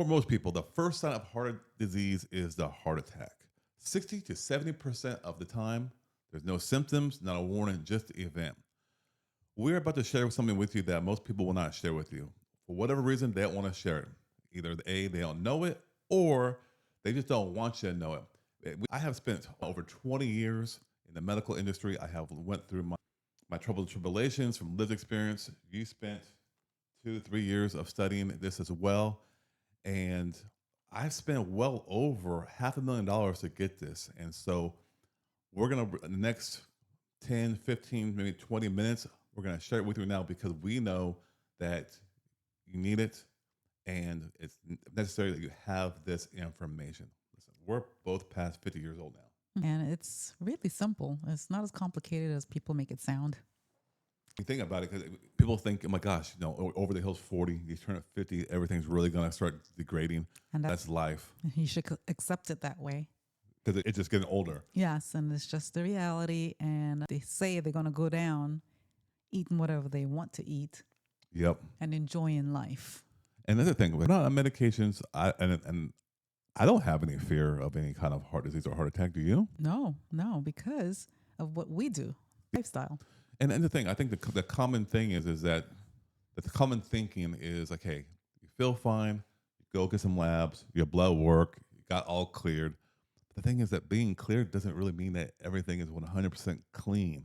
For most people, the first sign of heart disease is the heart attack. 60 to 70% of the time, there's no symptoms, not a warning, just the event. We're about to share something with you that most people will not share with you. For whatever reason, they don't want to share it. Either A, they don't know it, or they just don't want you to know it. I have spent over 20 years in the medical industry. I have went through my troubles and tribulations from lived experience. You spent 2 to 3 years of studying this as well. And I've spent well over $500,000 to get this. And so we're going to, in the next 10, 15, maybe 20 minutes, we're going to share it with you now because we know that you need it and it's necessary that you have this information. Listen, we're both past 50 years old now. And it's really simple. It's not as complicated as people make it sound. You think about it, because people think, oh my gosh, over the hill's 40, you turn at 50, everything's really going to start degrading. And that's life. You should accept it that way. Because it's just getting older. Yes, and it's just the reality. And they say they're going to go down eating whatever they want to eat. Yep. And enjoying life. And the other thing, we're not on medications, and I don't have any fear of any kind of heart disease or heart attack. Do you? No, because of what we do, lifestyle. And the thing, I think the common thing is that the common thinking is like, hey, you feel fine, you go get some labs, your blood work, you got all cleared. The thing is that being cleared doesn't really mean that everything is 100% clean.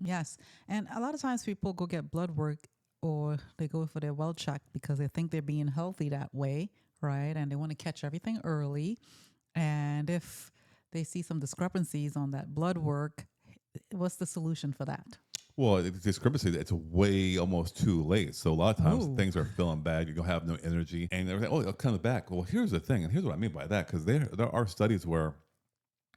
Yes. And a lot of times people go get blood work or they go for their well check because they think they're being healthy that way, right? And they want to catch everything early. And if they see some discrepancies on that blood work, what's the solution for that? Well, the discrepancy, it's way almost too late. So a lot of times things are feeling bad. You're going to have no energy and everything. Oh, it'll come back. Well, here's the thing. And here's what I mean by that. Because there are studies where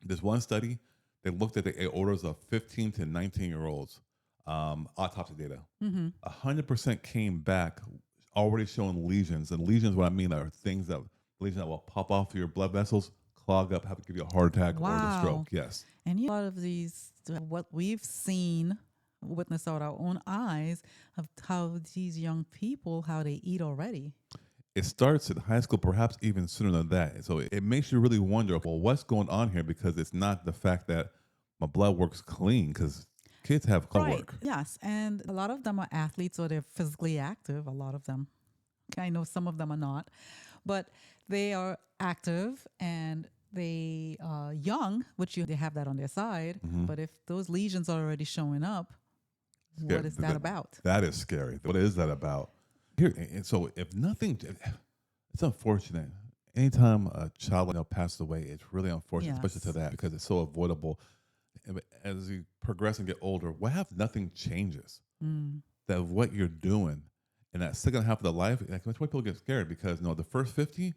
there's one study, they looked at the aortas of 15 to 19-year-olds, autopsy data. 100% came back already showing lesions. And lesions, what I mean are lesions that will pop off your blood vessels, clog up, have to give you a heart attack or a stroke. Yes. And a lot of these, what we've seen, witness out our own eyes of how these young people, how they eat already. It starts in high school, perhaps even sooner than that. So it makes you really wonder, well, what's going on here? Because it's not the fact that my blood works clean, because kids have blood work. Yes, and a lot of them are athletes or they're physically active. A lot of them. I know some of them are not, but they are active and they are young, which they have that on their side. But if those lesions are already showing up, what is that about? That is scary. What is that about? Here, and so if nothing, it's unfortunate. Anytime a child passes away, it's really unfortunate, especially to that, because it's so avoidable. As you progress and get older, what if nothing changes? That what you're doing in that second half of the life, that's why people get scared, because the first 50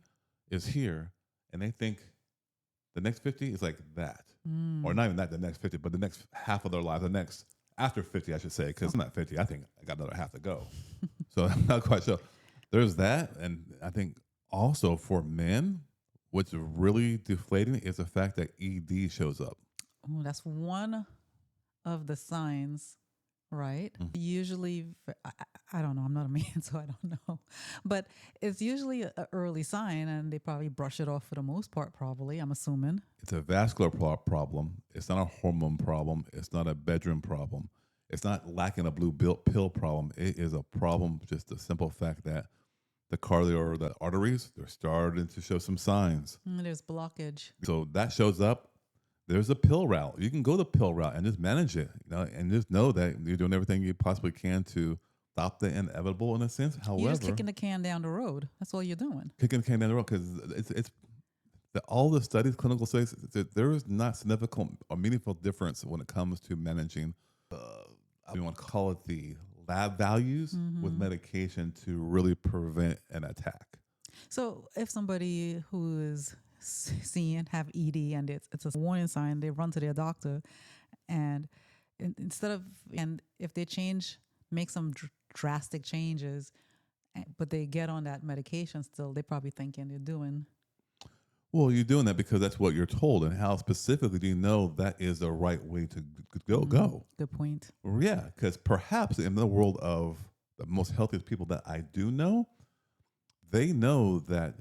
is here, and they think the next 50 is like that, or not even that, the next 50, but the next half of their life, the next. After 50, I should say, because I'm not 50. I think I got another half to go. So I'm not quite sure. There's that. And I think also for men, what's really deflating is the fact that ED shows up. Oh, that's one of the signs, right? Usually, I don't know. I'm not a man, so I don't know. But it's usually an early sign, and they probably brush it off for the most part, probably, I'm assuming. It's a vascular problem. It's not a hormone problem. It's not a bedroom problem. It's not lacking a blue pill problem. It is a problem, just the simple fact that the arteries, they're starting to show some signs. There's blockage. So that shows up. There's a pill route. You can go the pill route and just manage it, and just know that you're doing everything you possibly can to stop the inevitable in a sense. However, you're just kicking the can down the road. That's all you're doing. Kicking the can down the road, because it's all the studies, clinical studies, there is not significant or meaningful difference when it comes to managing, you want to call it the lab values with medication to really prevent an attack. So if somebody who is have ED and it's a warning sign, they run to their doctor, and if they make some drastic changes, but they get on that medication still, they're probably thinking they're doing. Well, you're doing that because that's what you're told, and how specifically do you know that is the right way to go? Good point. Yeah, because perhaps in the world of the most healthiest people that I do know, they know that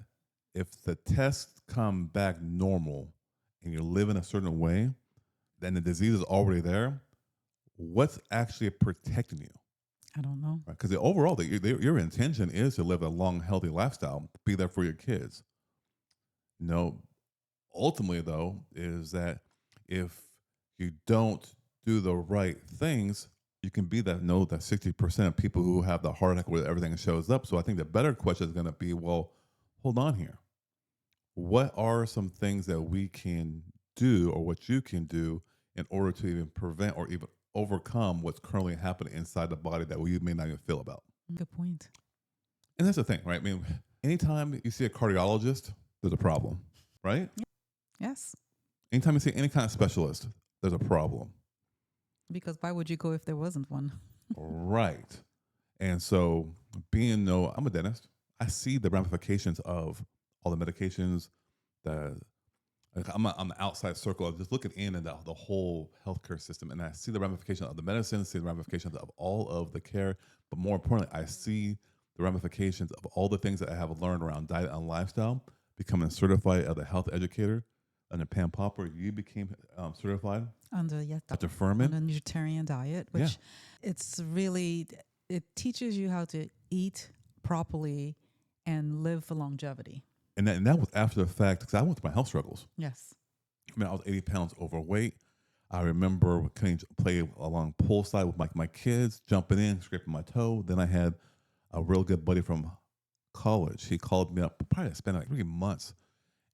if the tests come back normal and you're living a certain way, then the disease is already there. What's actually protecting you? I don't know. Because overall, your intention is to live a long, healthy lifestyle, be there for your kids. No, ultimately, though, is that if you don't do the right things, you can be that 60% of people who have the heart attack where everything shows up. So I think the better question is going to be, well, hold on here. What are some things that we can do or what you can do in order to even prevent or even overcome what's currently happening inside the body that we may not even feel about? Good point. And that's the thing, right? I mean, anytime you see a cardiologist, there's a problem, right? Yes. Anytime you see any kind of specialist, there's a problem. Because why would you go if there wasn't one? Right. And so I'm a dentist. I see the ramifications of all the medications, I'm on the outside circle of just looking in at the whole healthcare system. And I see the ramifications of the medicine, see the ramifications of all of the care. But more importantly, I see the ramifications of all the things that I have learned around diet and lifestyle, becoming certified as a health educator. Under Pam Popper, you became certified Under Dr. Furman. on a vegetarian diet, which it's really, it teaches you how to eat properly and live for longevity. And that was after the fact, because I went through my health struggles. Yes. I mean, I was 80 pounds overweight. I remember play along poolside with my kids, jumping in, scraping my toe. Then I had a real good buddy from college. He called me up, probably spent like 3 months.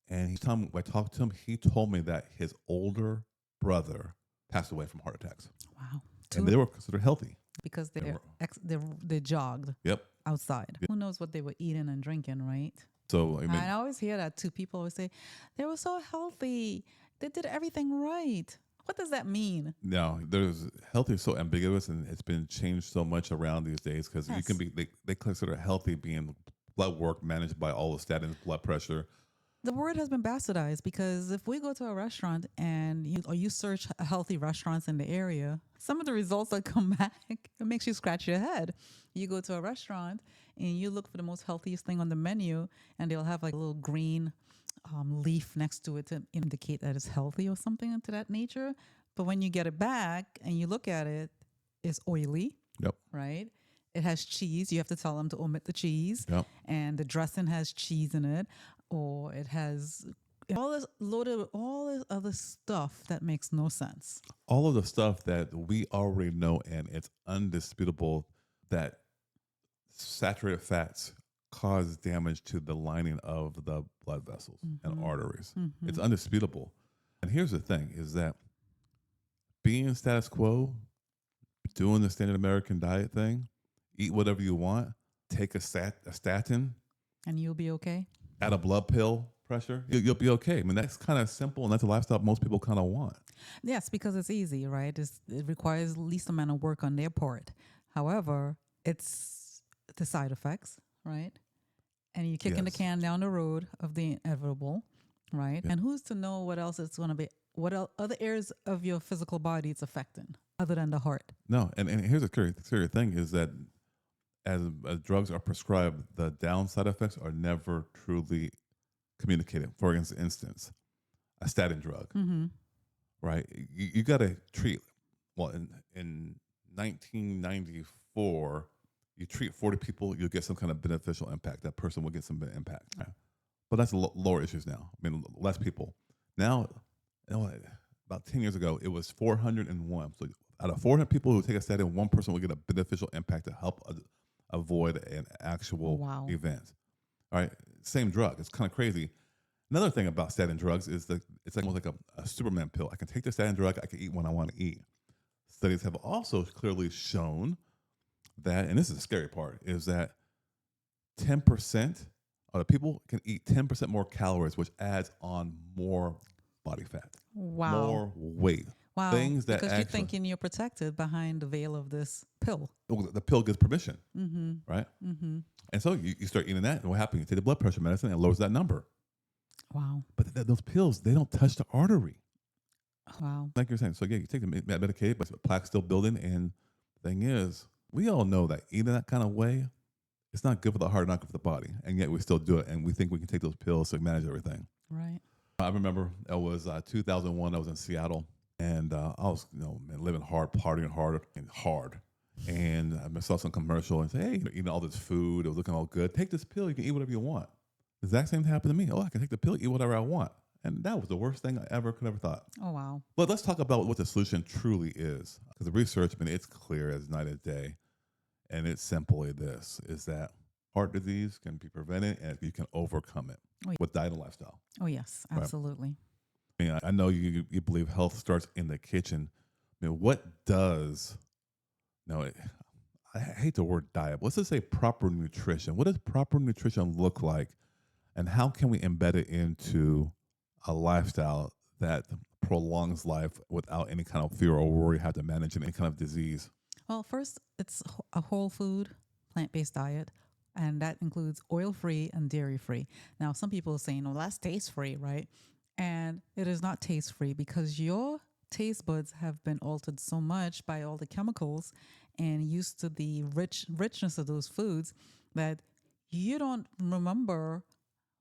And when I talked to him, he told me that his older brother passed away from heart attacks. Wow. And they were considered healthy. Because they jogged Yep. outside. Who knows what they were eating and drinking, right? So, I mean, I always hear that too. People always say, they were so healthy. They did everything right. What does that mean? no, there's healthy is so ambiguous, and it's been changed so much around these days because you Yes. can be, they consider healthy being blood work managed by all the statins, blood pressure. The word has been bastardized because if we go to a restaurant and you search healthy restaurants in the area, some of the results that come back, it makes you scratch your head. You go to a restaurant and you look for the most healthiest thing on the menu, and they'll have like a little green leaf next to it to indicate that it's healthy or something to that nature. But when you get it back and you look at it, it's oily. Yep. Right? It has cheese. You have to tell them to omit the cheese. Yep. And the dressing has cheese in it, or it has all this other stuff that makes no sense. All of the stuff that we already know, and it's undisputable that saturated fats cause damage to the lining of the blood vessels and arteries. It's undisputable. And here's the thing is that being status quo, doing the standard American diet thing, eat whatever you want, take a statin, And you'll be okay. add a blood pill pressure, you'll be okay. I mean, that's kind of simple, and that's a lifestyle most people kind of want. Yes, because it's easy, right? It requires least amount of work on their part. However, it's the side effects, right? And you're kicking the can down the road of the inevitable, right? And who's to know what else it's going to be, other areas of your physical body it's affecting other than the heart. No, and here's a serious thing is that as drugs are prescribed, the downside effects are never truly communicated. For instance, a statin drug, right? You got to treat, well, in 1994, you treat 40 people, you'll get some kind of beneficial impact. That person will get some impact. Right? But that's lower issues now. I mean, less people. Now, about 10 years ago, it was 401. So out of 400 people who take a statin, one person will get a beneficial impact to help avoid an actual event. All right, same drug. It's kind of crazy. Another thing about statin drugs is that it's almost like a Superman pill. I can take the statin drug, I can eat when I want to eat. Studies have also clearly shown that, and this is the scary part, is that 10% of the people can eat 10% more calories, which adds on more body fat, more weight. Wow. Things that because you're thinking you're protected behind the veil of this pill. The pill gives permission, right? And so you start eating that, and what happens? You take the blood pressure medicine, and it lowers that number. Wow. But those pills, they don't touch the artery. Wow. Like you're saying. So yeah, you take the Medicaid, but plaque's still building. And the thing is, we all know that eating that kind of way It's not good for the heart, not good for the body. And yet we still do it. And we think we can take those pills to manage everything. Right. I remember it was 2001. I was in Seattle, and I was, man, living hard, partying hard and hard. And I saw some commercial and said, "Hey, you're eating all this food. It was looking all good. Take this pill. You can eat whatever you want." The exact same thing happened to me. Oh, I can take the pill, eat whatever I want. And that was the worst thing I could ever thought. Oh, wow. But let's talk about what the solution truly is. Because the research, it's clear as night and day. And it's simply this, is that heart disease can be prevented and you can overcome it with diet and lifestyle. Oh, yes, Right. absolutely. I know you believe health starts in the kitchen. What does, I hate the word diet, but let's just say proper nutrition. What does proper nutrition look like? And how can we embed it into a lifestyle that prolongs life without any kind of fear or worry, have to manage any kind of disease? Well, first, it's a whole food, plant-based diet, and that includes oil-free and dairy-free. Now, some people are saying, well, that's taste-free, right? And it is not taste-free because your taste buds have been altered so much by all the chemicals and used to the richness of those foods that you don't remember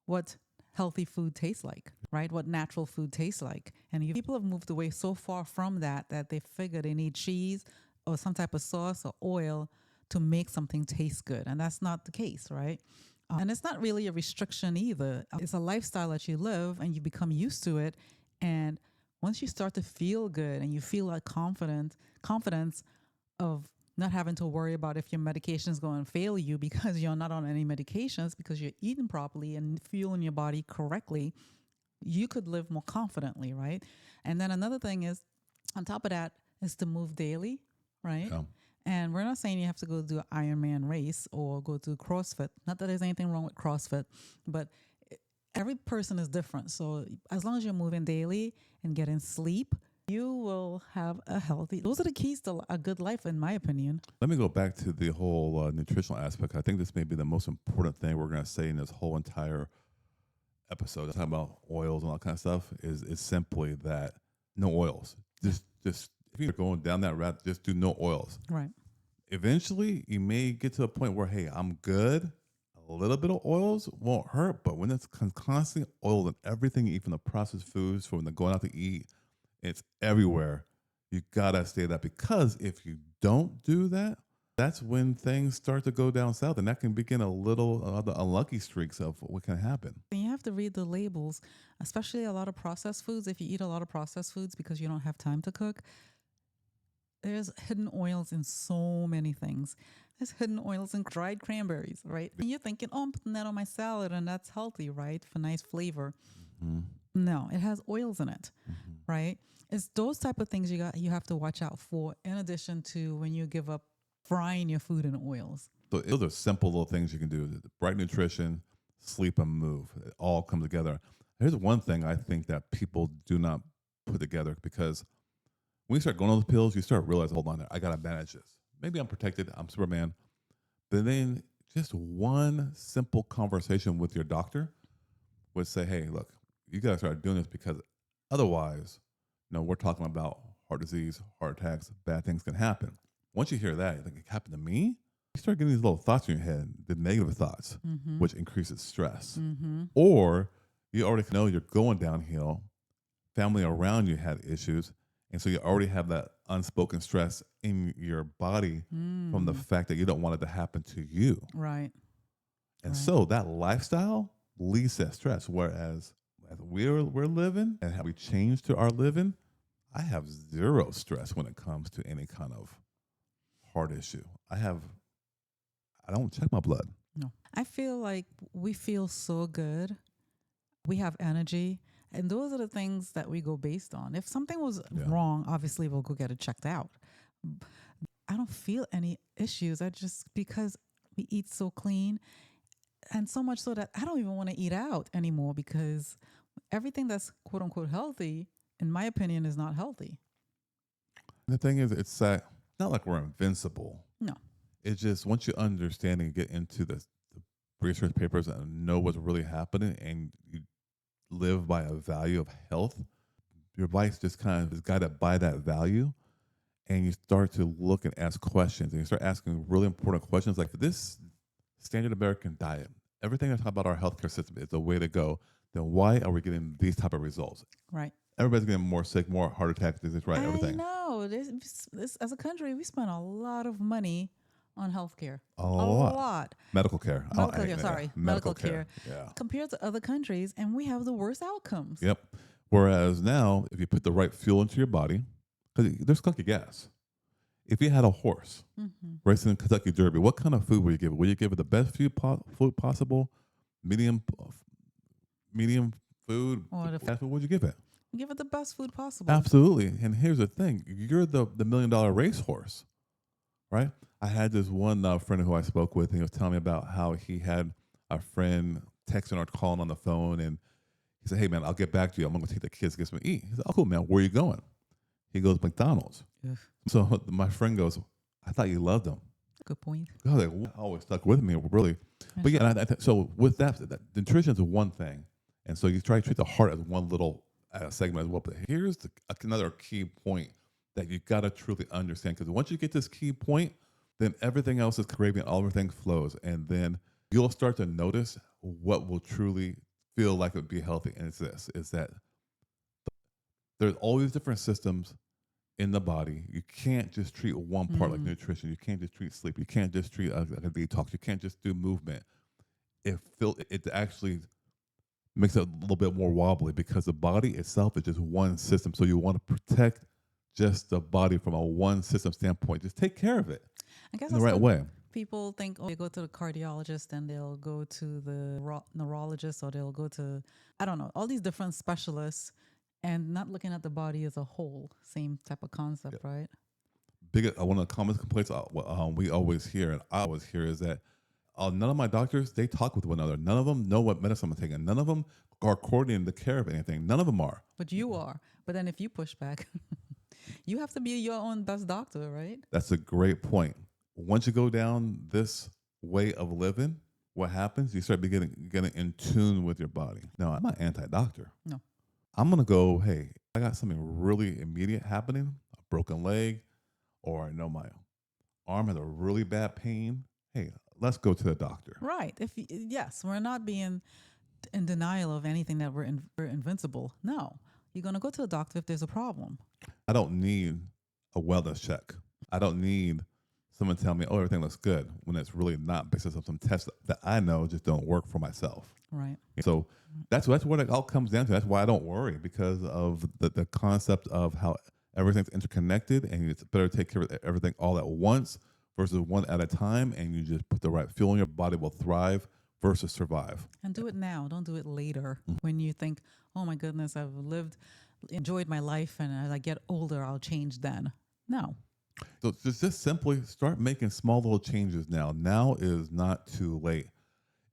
what healthy food tastes like, right? What natural food tastes like. And people have moved away so far from that they figure they need cheese or some type of sauce or oil to make something taste good. And that's not the case, right? And it's not really a restriction either. It's a lifestyle that you live and you become used to it. And once you start to feel good and you feel that confidence of not having to worry about if your medication is going to fail you because you're not on any medications, because you're eating properly and fueling your body correctly, you could live more confidently, right? And then another thing is, on top of that, is to move daily, right? Yeah. And we're not saying you have to go do an Ironman race or go to CrossFit. Not that there's anything wrong with CrossFit, but every person is different. So as long as you're moving daily and getting sleep, you will have those are the keys to a good life, in my opinion. Let me go back to the whole nutritional aspect. I think this may be the most important thing we're going to say in this whole entire episode. Talking about oils and all that kind of stuff is simply that no oils. Just if you're going down that route, just do no oils. Right. Eventually, you may get to a point where, hey, I'm good. A little bit of oils won't hurt, but when it's constantly oil in everything you eat, from the processed foods, from the going out to eat, it's everywhere. You gotta stay that, because if you don't do that, that's when things start to go down south, and that can begin a little the unlucky streaks of what can happen. And you have to read the labels, especially a lot of processed foods. If you eat a lot of processed foods because you don't have time to cook, there's hidden oils in so many things. There's hidden oils in dried cranberries, right? And you're thinking, oh, I'm putting that on my salad and that's healthy, right? For nice flavor. Mm-hmm. No, it has oils in it, right? It's those type of things you have to watch out for, in addition to when you give up frying your food in oils. So those are simple little things you can do. Right nutrition, sleep, and move. It all come together. Here's one thing I think that people do not put together, because when you start going on those pills, you start realizing, hold on, I got to manage this. Maybe I'm protected. I'm Superman. But then just one simple conversation with your doctor would say, hey, look, you got to start doing this, because otherwise, we're talking about heart disease, heart attacks, bad things can happen. Once you hear that, you think, it happened to me? You start getting these little thoughts in your head, the negative thoughts, which increases stress. Or you already know you're going downhill. Family around you had issues. And so you already have that unspoken stress in your body from the fact that you don't want it to happen to you. Right. And so that lifestyle leads to that stress. Whereas as we're living and how we change to our living, I have zero stress when it comes to any kind of heart issue. I don't check my blood. No. I feel like we feel so good. We have energy. And those are the things that we go based on. If something was wrong, obviously we'll go get it checked out. I don't feel any issues. Because we eat so clean, and so much so that I don't even want to eat out anymore, because everything that's quote unquote healthy, in my opinion, is not healthy. The thing is, it's not like we're invincible. No. It's just once you understand and get into the research papers and know what's really happening, and you live by a value of health, your life just kind of is guided by that value, and you start to look and ask questions, and you start asking really important questions like, this standard American diet, everything I talk about our healthcare system is the way to go, then why are we getting these type of results? Right. Everybody's getting more sick, more heart attacks, disease, right? I Everything. know. This as a country, we spend a lot of money on healthcare. A A lot. lot. Medical care. Medical care, Yeah, sorry. medical Medical care. care Yeah. compared to other countries, and we have the worst outcomes. Yep. Whereas now, if you put the right fuel into your body, because there's clunky gas. If you had a horse Mm-hmm. racing in Kentucky Derby, what kind of food would you give it? Would you give it the best food possible, medium, medium food, Or fast food? Would you give it? give it the best food possible. Absolutely. And here's the thing: you're the $1 million racehorse, right? I had this one friend who I spoke with, and he was telling me about how he had a friend texting or calling on the phone, and he said, "Hey man, I'll get back to you. I'm gonna take the kids to get something to eat." He said, "Oh cool, man. Where are you going?" He goes, "McDonald's." Ugh. So my friend goes, "I thought you loved them." Good point. I was like, "Wow," always stuck with me, really. But yeah, so with that, nutrition is one thing, and so you try to treat the heart as one little segment as well. But here's another key point that you got to truly understand, because once you get this key point, then everything else is gravy, and everything flows, and then you'll start to notice what will truly feel like it would be healthy. And it's this: is that there's all these different systems in the body. You can't just treat one part like nutrition. You can't just treat sleep. You can't just treat like a detox. You can't just do movement. It actually makes it a little bit more wobbly, because the body itself is just one system. So you want to protect just the body from a one system standpoint. Just take care of it I guess in the that's right what way. people think, oh, they go to the cardiologist and they'll go to the neurologist, or they'll go to, I don't know, all these different specialists, and not looking at the body as a whole. Same type of concept, right? One of the common complaints we always hear, and I always hear, is that none of my doctors, they talk with one another. None of them know what medicine I'm taking. None of them are coordinating the care of anything. None of them are. But you are. But then if you push back, you have to be your own best doctor, right? That's a great point. Once you go down this way of living, what happens? You start getting in tune with your body. Now, I'm not anti-doctor. No. I'm going to go, hey, I got something really immediate happening, a broken leg, or I know my arm has a really bad pain. Hey, let's go to the doctor. Right. Yes, we're not being in denial of anything that we're invincible. No. You're going to go to the doctor if there's a problem. I don't need a wellness check. I don't need someone tell me, oh, everything looks good, when it's really not, based on some tests that I know just don't work for myself. Right. So that's what it all comes down to. That's why I don't worry, because of the concept of how everything's interconnected, and it's better to take care of everything all at once versus one at a time, and you just put the right fuel in, your body will thrive versus survive. And do it now. Don't do it later when you think, oh my goodness, I've enjoyed my life, and as I get older, I'll change then. No. So just simply start making small little changes now. Now is not too late.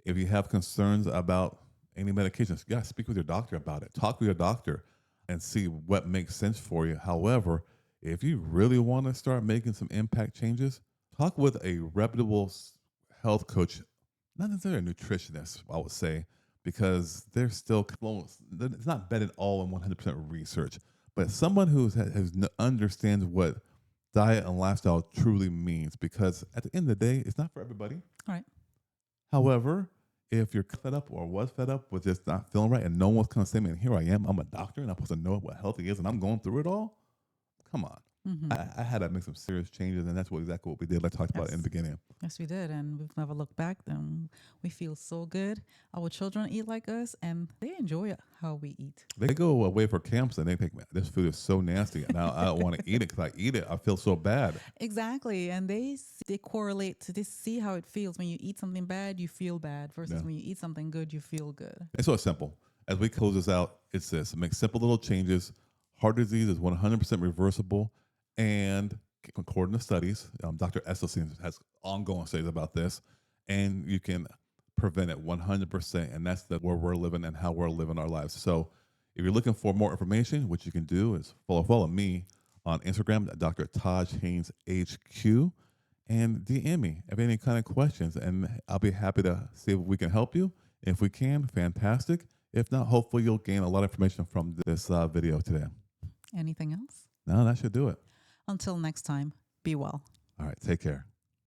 If you have concerns about any medications, speak with your doctor about it. Talk with your doctor and see what makes sense for you. However, if you really want to start making some impact changes, talk with a reputable health coach, not necessarily a nutritionist, I would say, because they're still, it's not betted all in 100% research, but someone who understands what diet and lifestyle truly means, because at the end of the day, it's not for everybody. All right. However, if you're fed up or was fed up with just not feeling right, and no one's going to say, man, here I am, I'm a doctor and I'm supposed to know what healthy is, and I'm going through it all, come on. I had to make some serious changes, and that's exactly what we did. I talked about it in the beginning. Yes, we did, and we've never looked back. Then we feel so good. Our children eat like us, and they enjoy how we eat. They go away for camps, and they think, man, this food is so nasty, and I don't want to eat it, because I eat it, I feel so bad. Exactly, and they correlate to this. See how it feels when you eat something bad, you feel bad, versus when you eat something good, you feel good. It's so simple. As we close this out, it's this: make simple little changes. Heart disease is 100% reversible. And according to studies, Dr. Esselstyn has ongoing studies about this, and you can prevent it 100%. And that's where we're living and how we're living our lives. So if you're looking for more information, what you can do is follow me on Instagram at Dr. Taj Haynes HQ, and DM me if any kind of questions, and I'll be happy to see if we can help you. If we can, fantastic. If not, hopefully you'll gain a lot of information from this video today. Anything else? No, that should do it. Until next time, be well. All right, take care.